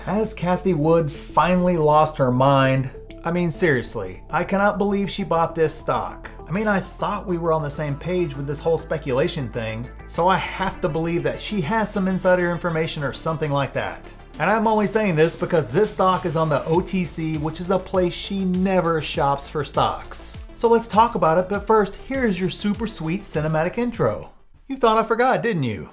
Has Cathie Wood finally lost her mind? I mean, seriously, I cannot believe she bought this stock. I mean, I thought we were on the same page with this whole speculation thing, so I have to believe that she has some insider information or something like that. And I'm only saying this because this stock is on the OTC, which is a place she never shops for stocks. So let's talk about it, but first, here's your super sweet cinematic intro. You thought I forgot, didn't you?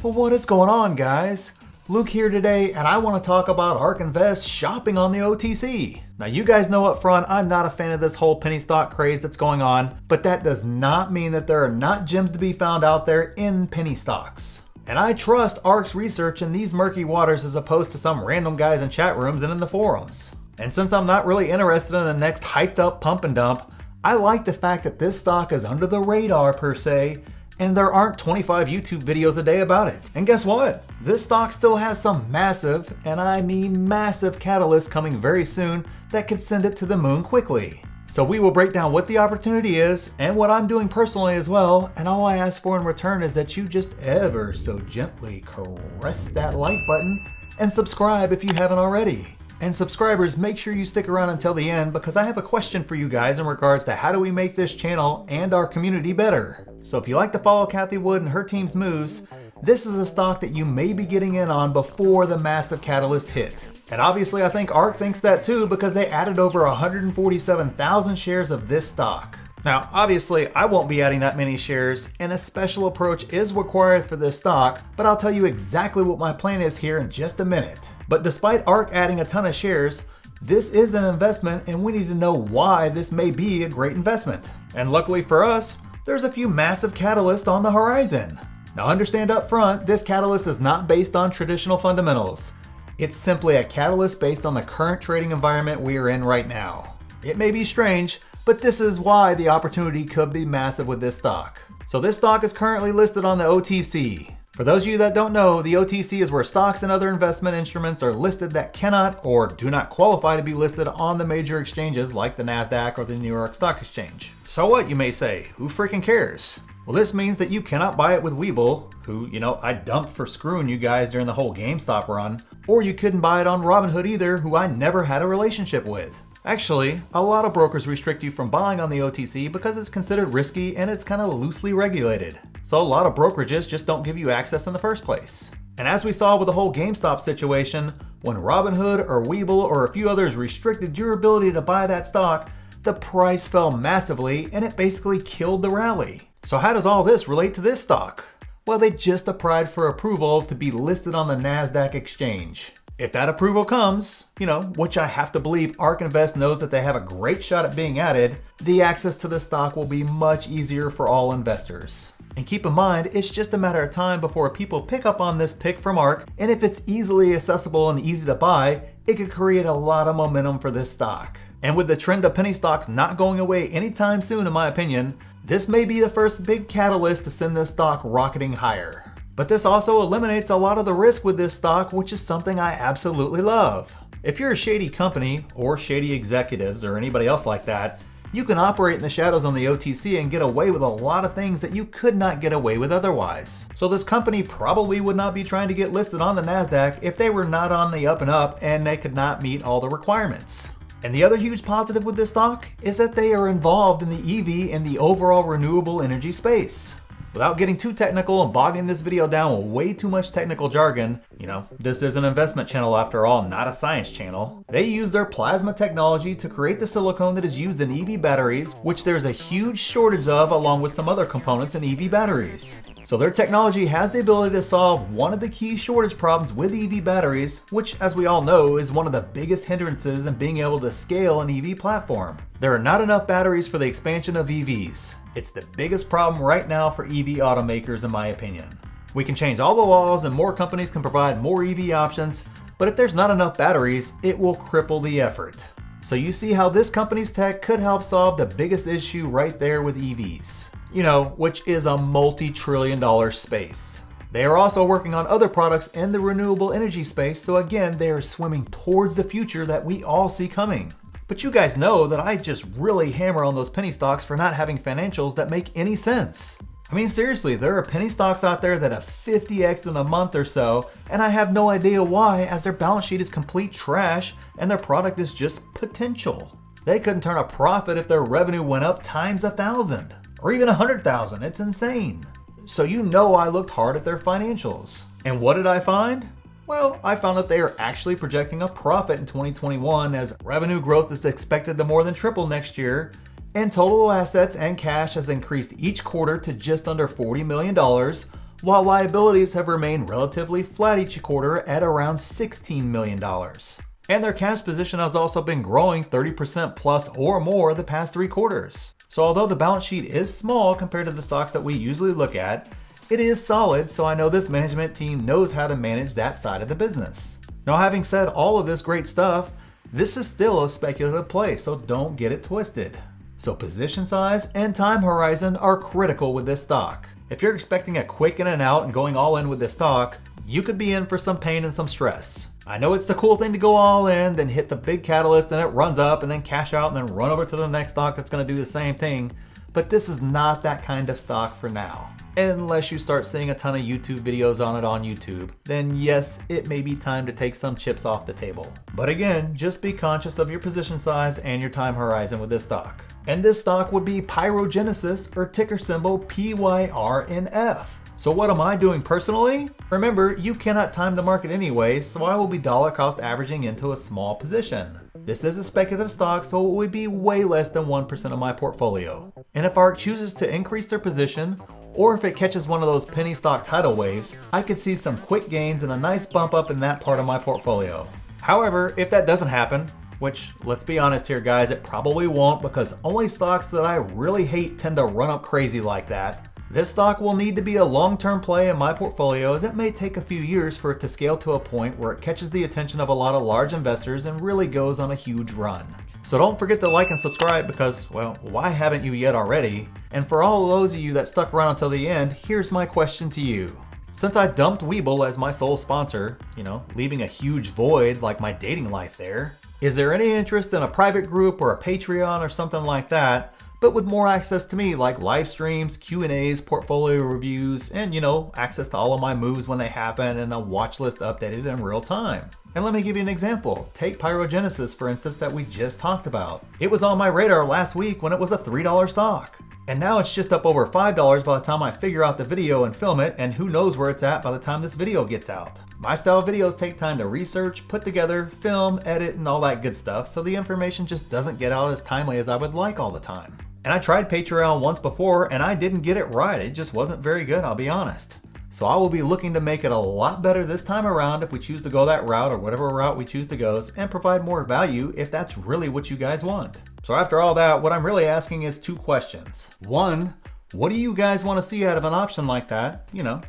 Well, what is going on, guys? Luke here today, and I want to talk about Ark Invest shopping on the OTC. Now, you guys know up front, I'm not a fan of this whole penny stock craze that's going on, but that does not mean that there are not gems to be found out there in penny stocks. And I trust Ark's research in these murky waters as opposed to some random guys in chat rooms and in the forums. And since I'm not really interested in the next hyped up pump and dump, I like the fact that this stock is under the radar per se, and there aren't 25 YouTube videos a day about it. And guess what? This stock still has some massive, and I mean massive, catalyst coming very soon that could send it to the moon quickly. So we will break down what the opportunity is and what I'm doing personally as well, and all I ask for in return is that you just ever so gently caress that like button and subscribe if you haven't already. And subscribers, make sure you stick around until the end because I have a question for you guys in regards to how do we make this channel and our community better. So if you like to follow Cathie Wood and her team's moves, this is a stock that you may be getting in on before the massive catalyst hit. And obviously I think Ark thinks that too because they added over 147,000 shares of this stock. Now, obviously, I won't be adding that many shares, and a special approach is required for this stock, but I'll tell you exactly what my plan is here in just a minute. But despite Ark adding a ton of shares, this is an investment, and we need to know why this may be a great investment. And luckily for us, there's a few massive catalysts on the horizon. Now understand up front, this catalyst is not based on traditional fundamentals. It's simply a catalyst based on the current trading environment we are in right now. It may be strange, but this is why the opportunity could be massive with this stock. So this stock is currently listed on the OTC. For those of you that don't know, the OTC is where stocks and other investment instruments are listed that cannot or do not qualify to be listed on the major exchanges like the NASDAQ or the New York Stock Exchange. So what, you may say? Who freaking cares? Well, this means that you cannot buy it with Webull, who, I dumped for screwing you guys during the whole GameStop run, or you couldn't buy it on Robinhood either, who I never had a relationship with. Actually, a lot of brokers restrict you from buying on the OTC because it's considered risky and it's kind of loosely regulated. So a lot of brokerages just don't give you access in the first place. And as we saw with the whole GameStop situation, when Robinhood or Webull or a few others restricted your ability to buy that stock, the price fell massively and it basically killed the rally. So how does all this relate to this stock? Well, they just applied for approval to be listed on the NASDAQ exchange. If that approval comes, which I have to believe Ark Invest knows that they have a great shot at being added, the access to the stock will be much easier for all investors. And keep in mind, it's just a matter of time before people pick up on this pick from Ark, and if it's easily accessible and easy to buy, it could create a lot of momentum for this stock. And with the trend of penny stocks not going away anytime soon, in my opinion, this may be the first big catalyst to send this stock rocketing higher. But this also eliminates a lot of the risk with this stock, which is something I absolutely love. If you're a shady company, or shady executives, or anybody else like that, you can operate in the shadows on the OTC and get away with a lot of things that you could not get away with otherwise. So this company probably would not be trying to get listed on the NASDAQ if they were not on the up and up and they could not meet all the requirements. And the other huge positive with this stock is that they are involved in the EV and the overall renewable energy space. Without getting too technical and bogging this video down with way too much technical jargon, this is an investment channel after all, not a science channel. They use their plasma technology to create the silicone that is used in EV batteries, which there's a huge shortage of along with some other components in EV batteries. So their technology has the ability to solve one of the key shortage problems with EV batteries, which as we all know is one of the biggest hindrances in being able to scale an EV platform. There are not enough batteries for the expansion of EVs. It's the biggest problem right now for EV automakers in my opinion. We can change all the laws and more companies can provide more EV options, but if there's not enough batteries, it will cripple the effort. So you see how this company's tech could help solve the biggest issue right there with EVs, which is a multi-trillion-dollar space. They are also working on other products in the renewable energy space, so again, they are swimming towards the future that we all see coming. But you guys know that I just really hammer on those penny stocks for not having financials that make any sense. I mean, seriously, there are penny stocks out there that have 50x'd in a month or so, and I have no idea why, as their balance sheet is complete trash and their product is just potential. They couldn't turn a profit if their revenue went up times 1,000 or even 100,000. It's insane. So I looked hard at their financials. And what did I find? Well, I found that they are actually projecting a profit in 2021 as revenue growth is expected to more than triple next year, and total assets and cash has increased each quarter to just under $40 million, while liabilities have remained relatively flat each quarter at around $16 million. And their cash position has also been growing 30% plus or more the past 3 quarters. So although the balance sheet is small compared to the stocks that we usually look at, it is solid, so I know this management team knows how to manage that side of the business. Now, having said all of this great stuff, this is still a speculative play, so don't get it twisted. So position size and time horizon are critical with this stock. If you're expecting a quick in and out and going all in with this stock, you could be in for some pain and some stress. I know it's the cool thing to go all in, then hit the big catalyst and it runs up and then cash out and then run over to the next stock that's going to do the same thing. But this is not that kind of stock for now. Unless you start seeing a ton of YouTube videos on it on YouTube, then yes, it may be time to take some chips off the table. But again, just be conscious of your position size and your time horizon with this stock. And this stock would be Pyrogenesis, or ticker symbol PYRNF. So what am I doing personally? Remember, you cannot time the market anyway, so I will be dollar cost averaging into a small position. This is a speculative stock, so it would be way less than 1% of my portfolio. And if Ark chooses to increase their position, or if it catches one of those penny stock tidal waves, I could see some quick gains and a nice bump up in that part of my portfolio. However, if that doesn't happen, which let's be honest here guys, it probably won't, because only stocks that I really hate tend to run up crazy like that, this stock will need to be a long-term play in my portfolio, as it may take a few years for it to scale to a point where it catches the attention of a lot of large investors and really goes on a huge run. So don't forget to like and subscribe because, well, why haven't you yet already? And for all those of you that stuck around until the end, here's my question to you. Since I dumped Webull as my sole sponsor, leaving a huge void like my dating life there, is there any interest in a private group or a Patreon or something like that, but with more access to me, like live streams, Q&As, portfolio reviews, and access to all of my moves when they happen and a watch list updated in real time? And let me give you an example. Take Pyrogenesis, for instance, that we just talked about. It was on my radar last week when it was a $3 stock. And now it's just up over $5 by the time I figure out the video and film it, and who knows where it's at by the time this video gets out. My style videos take time to research, put together, film, edit, and all that good stuff, so the information just doesn't get out as timely as I would like all the time. And I tried Patreon once before and I didn't get it right. It just wasn't very good, I'll be honest. So I will be looking to make it a lot better this time around if we choose to go that route, or whatever route we choose to go, and provide more value if that's really what you guys want. So after all that, what I'm really asking is 2 questions. 1, what do you guys want to see out of an option like that?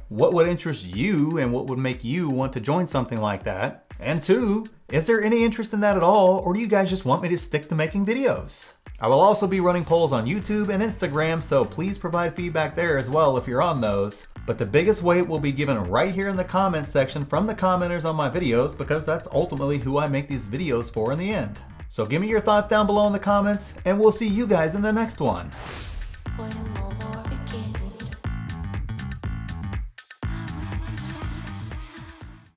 What would interest you and what would make you want to join something like that? And 2, is there any interest in that at all, or do you guys just want me to stick to making videos? I will also be running polls on YouTube and Instagram, so please provide feedback there as well if you're on those. But the biggest weight will be given right here in the comments section from the commenters on my videos, because that's ultimately who I make these videos for in the end. So give me your thoughts down below in the comments, and we'll see you guys in the next one.